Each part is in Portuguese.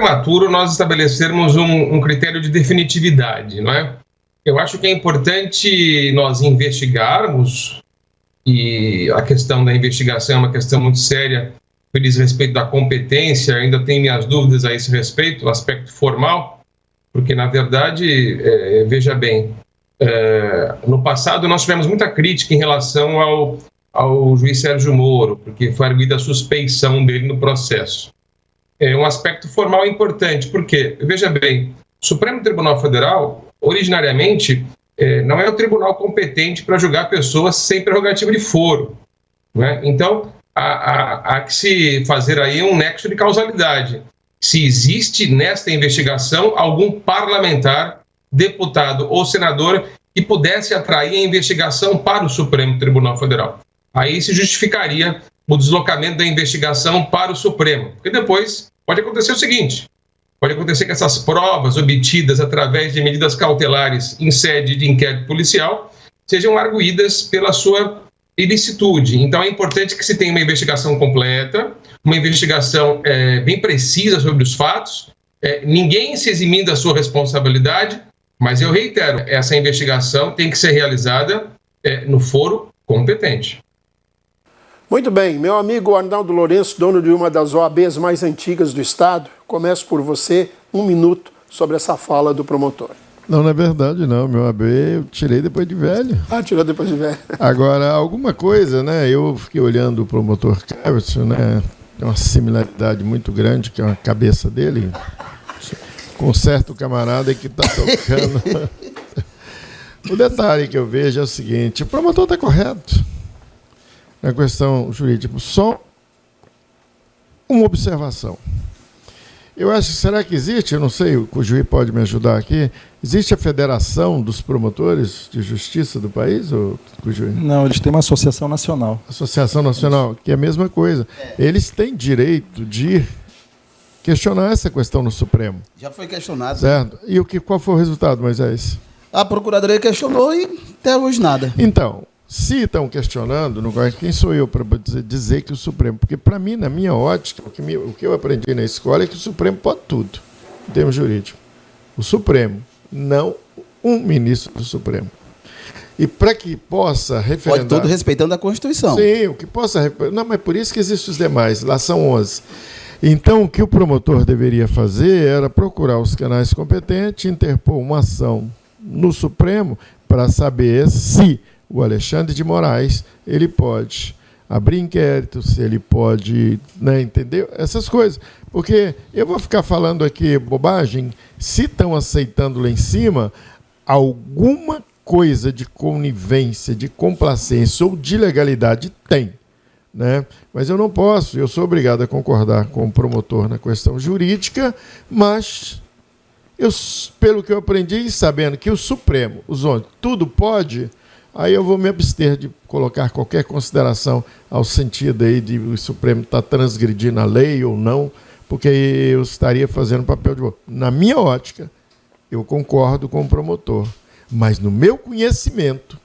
prematuro nós estabelecermos um critério de definitividade, não é? Eu acho que é importante nós investigarmos, e a questão da investigação é uma questão muito séria, que diz respeito da competência, ainda tenho minhas dúvidas a esse respeito, o aspecto formal, porque, na verdade, veja bem, no passado nós tivemos muita crítica em relação ao juiz Sérgio Moro, porque foi arguida a suspeição dele no processo. Um aspecto formal importante, porque, veja bem, o Supremo Tribunal Federal, originariamente, não é o tribunal competente para julgar pessoas sem prerrogativa de foro, né? Então, há que se fazer aí um nexo de causalidade. Se existe nesta investigação algum parlamentar, deputado ou senador que pudesse atrair a investigação para o Supremo Tribunal Federal. Aí se justificaria o deslocamento da investigação para o Supremo. Porque depois pode acontecer o seguinte: pode acontecer que essas provas obtidas através de medidas cautelares em sede de inquérito policial sejam arguídas pela sua ilicitude. Então é importante que se tenha uma investigação completa, uma investigação bem precisa sobre os fatos, ninguém se eximindo da sua responsabilidade, mas eu reitero, essa investigação tem que ser realizada no foro competente. Muito bem, meu amigo Arnaldo Lourenço, dono de uma das OABs mais antigas do Estado, começo por você, 1 minuto sobre essa fala do promotor. Não é verdade, não. Meu AB eu tirei depois de velho. Ah, tirou depois de velho. Agora, alguma coisa, né? Eu fiquei olhando o promotor Cleverson, né? Tem uma similaridade muito grande, que é a cabeça dele, com um certo camarada que está tocando. O detalhe que eu vejo é o seguinte: o promotor está correto na questão jurídica. Só uma observação. Eu acho, será que existe, eu não sei, o juiz pode me ajudar aqui, existe a Federação dos Promotores de Justiça do país? Ou, não, eles têm uma associação nacional. Associação Nacional, que é a mesma coisa. Eles têm direito de questionar essa questão no Supremo. Já foi questionado. Certo. E qual foi o resultado, Moisés? A Procuradoria questionou e até hoje nada. Então, se estão questionando, quem sou eu para dizer que o Supremo... Porque, para mim, na minha ótica, o que eu aprendi na escola é que o Supremo pode tudo, em termos jurídicos. O Supremo, não um ministro do Supremo. E para que possa referendar... Pode tudo respeitando a Constituição. Sim, o que possa... Não, mas por isso que existem os demais, lá são 11. Então, o que o promotor deveria fazer era procurar os canais competentes, interpor uma ação no Supremo para saber se o Alexandre de Moraes ele pode abrir inquérito, se ele pode, né, entender essas coisas. Porque eu vou ficar falando aqui bobagem, se estão aceitando lá em cima, alguma coisa de conivência, de complacência ou de legalidade tem, né? Mas eu não posso, eu sou obrigado a concordar com o promotor na questão jurídica, mas pelo que eu aprendi, sabendo que o Supremo, os outros, tudo pode, aí eu vou me abster de colocar qualquer consideração ao sentido aí de o Supremo estar transgredindo a lei ou não, porque eu estaria fazendo papel de voto. Na minha ótica, eu concordo com o promotor, mas no meu conhecimento,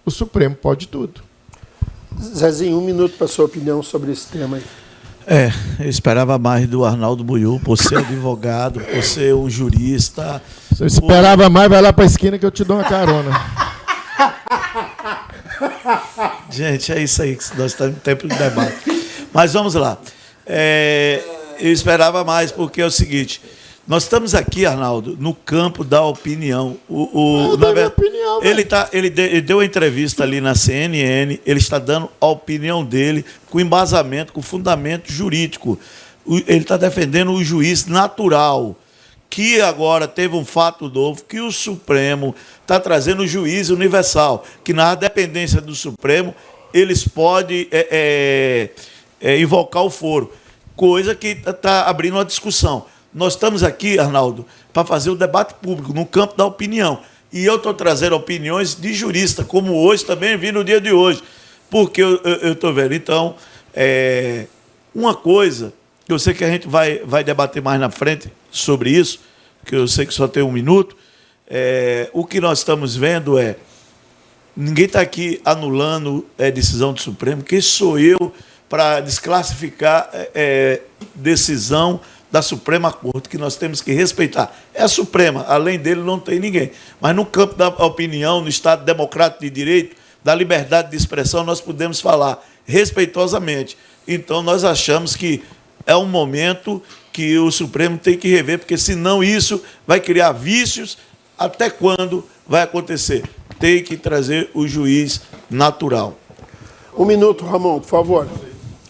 o Supremo pode tudo. Zezinho, 1 minuto para a sua opinião sobre esse tema aí. Eu esperava mais do Arnaldo Buiú, por ser advogado, por ser um jurista. Se eu esperava mais, vai lá para a esquina que eu te dou uma carona. Gente, é isso aí, que nós estamos em tempo de debate. Mas vamos lá. Eu esperava mais, porque é o seguinte: nós estamos aqui, Arnaldo, no campo da opinião. Ele deu a entrevista ali na CNN, ele está dando a opinião dele com embasamento, com fundamento jurídico. Ele está defendendo o juiz natural, que agora teve um fato novo, que o Supremo está trazendo o juiz universal, que na dependência do Supremo, eles podem invocar o foro, coisa que está abrindo uma discussão. Nós estamos aqui, Arnaldo, para fazer o debate público, no campo da opinião. E eu estou trazendo opiniões de jurista, como hoje também vi no dia de hoje, porque eu estou vendo. Então, uma coisa que eu sei que a gente vai debater mais na frente sobre isso, que eu sei que só tem 1 minuto, o que nós estamos vendo ninguém está aqui anulando a decisão do Supremo. Quem sou eu para desclassificar decisão da Suprema Corte, que nós temos que respeitar. É a Suprema, além dele não tem ninguém. Mas no campo da opinião, no Estado democrático de direito, da liberdade de expressão, nós podemos falar respeitosamente. Então, nós achamos que é um momento que o Supremo tem que rever, porque senão isso vai criar vícios. Até quando vai acontecer? Tem que trazer o juiz natural. 1 minuto, Ramon, por favor.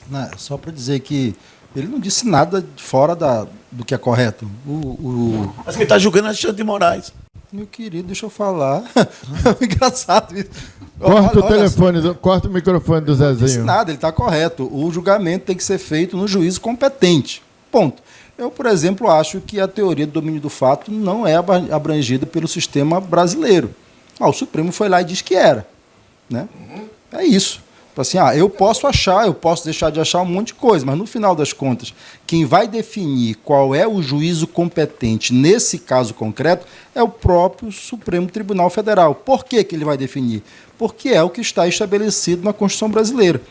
Não, só para dizer que ele não disse nada fora do que é correto. Mas quem está julgando é Alexandre de Moraes. Meu querido, deixa eu falar. Engraçado isso. Corta o telefone, corta o microfone do Não disse Zezinho. nada, ele está correto. O julgamento tem que ser feito no juízo competente. Ponto. Eu, por exemplo, acho que a teoria do domínio do fato não é abrangida pelo sistema brasileiro. O Supremo foi lá e disse que era. Né? É isso. Assim, eu posso achar, eu posso deixar de achar um monte de coisa, mas no final das contas, quem vai definir qual é o juízo competente nesse caso concreto é o próprio Supremo Tribunal Federal. Por que ele vai definir? Porque é o que está estabelecido na Constituição brasileira.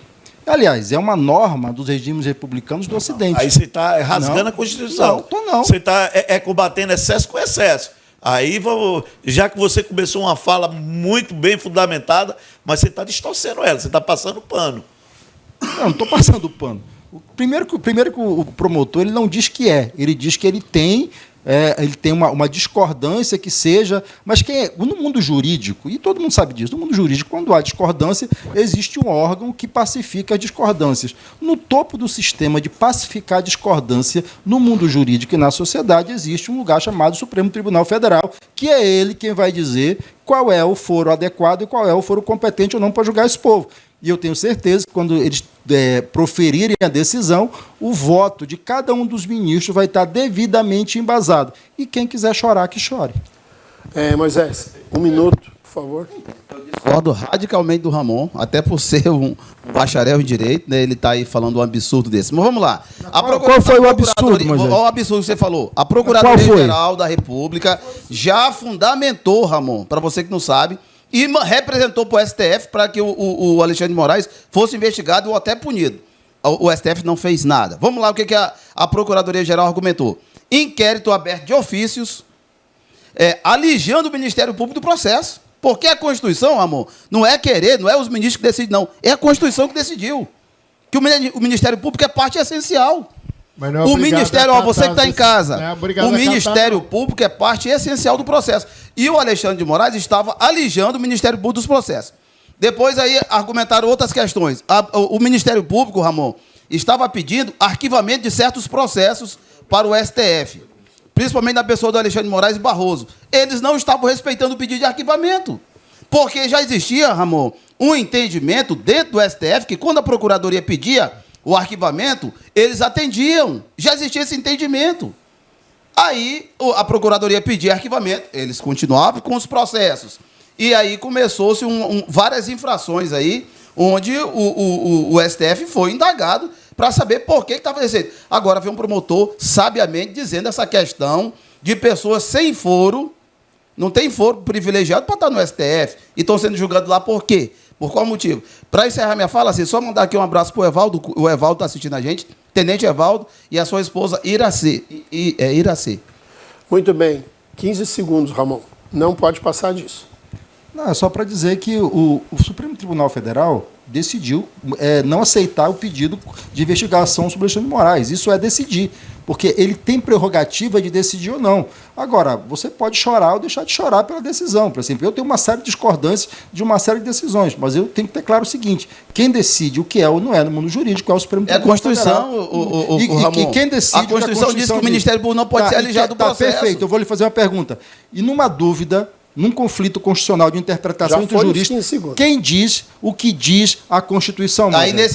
Aliás, é uma norma dos regimes republicanos do Ocidente. Aí você está rasgando a Constituição. Não, tô não. Você está combatendo excesso com excesso. Aí, já que você começou uma fala muito bem fundamentada, mas você está distorcendo ela, você está passando pano. Não estou passando pano. Primeiro que o promotor ele não diz que é, ele diz que ele tem uma discordância que seja, mas no mundo jurídico, e todo mundo sabe disso, no mundo jurídico, quando há discordância, existe um órgão que pacifica as discordâncias. No topo do sistema de pacificar a discordância, no mundo jurídico e na sociedade, existe um lugar chamado Supremo Tribunal Federal, que é ele quem vai dizer qual é o foro adequado e qual é o foro competente ou não para julgar esse povo. E eu tenho certeza que quando eles proferirem a decisão, o voto de cada um dos ministros vai estar devidamente embasado. E quem quiser chorar, que chore. Moisés, 1 minuto, por favor. Discordo radicalmente do Ramon, até por ser um bacharel em direito, né? Ele está aí falando um absurdo desse. Mas vamos lá. Qual foi o absurdo, Moisés? Olha o absurdo que você falou. A Procuradoria-Geral da República já fundamentou, Ramon, para você que não sabe, e representou para o STF para que o Alexandre de Moraes fosse investigado ou até punido. O STF não fez nada. Vamos lá, o que a Procuradoria-Geral argumentou. Inquérito aberto de ofícios, aliviando o Ministério Público do processo. Porque a Constituição, amor, não é os ministros que decidem, não. É a Constituição que decidiu. Que o Ministério Público é parte essencial. O Ministério, você que está em casa, o Ministério Público é parte essencial do processo. E o Alexandre de Moraes estava aliviando o Ministério Público dos processos. Depois aí argumentaram outras questões. O Ministério Público, Ramon, estava pedindo arquivamento de certos processos para o STF, principalmente na pessoa do Alexandre de Moraes e Barroso. Eles não estavam respeitando o pedido de arquivamento, porque já existia, Ramon, um entendimento dentro do STF que quando a Procuradoria pedia o arquivamento, eles atendiam. Já existia esse entendimento. Aí a Procuradoria pedia arquivamento, eles continuavam com os processos. E aí começou-se várias infrações aí, onde o STF foi indagado para saber por que estava acontecendo. Agora vem um promotor, sabiamente, dizendo essa questão de pessoas sem foro, não tem foro privilegiado para estar no STF, e estão sendo julgados lá por quê? Por qual motivo? Para encerrar minha fala, assim, só mandar aqui um abraço para o Evaldo. O Evaldo está assistindo a gente, Tenente Evaldo, e a sua esposa Iracê. Iracê. Muito bem. 15 segundos, Ramon. Não pode passar disso. Não, é só para dizer que o Supremo Tribunal Federal decidiu não aceitar o pedido de investigação sobre o Alexandre de Moraes. Isso é decidir, porque ele tem prerrogativa de decidir ou não. Agora, você pode chorar ou deixar de chorar pela decisão. Por exemplo, eu tenho uma série de discordâncias de uma série de decisões, mas eu tenho que ter claro o seguinte: quem decide o que é ou não é no mundo jurídico é o Supremo Tribunal Federal. É a Constituição, Ramon. E quem decide a Constituição diz que o Ministério Público não pode ser alijado do processo. Perfeito, eu vou lhe fazer uma pergunta. E numa dúvida, num conflito constitucional de interpretação entre juristas, quem diz o que diz a Constituição? Aí, nesse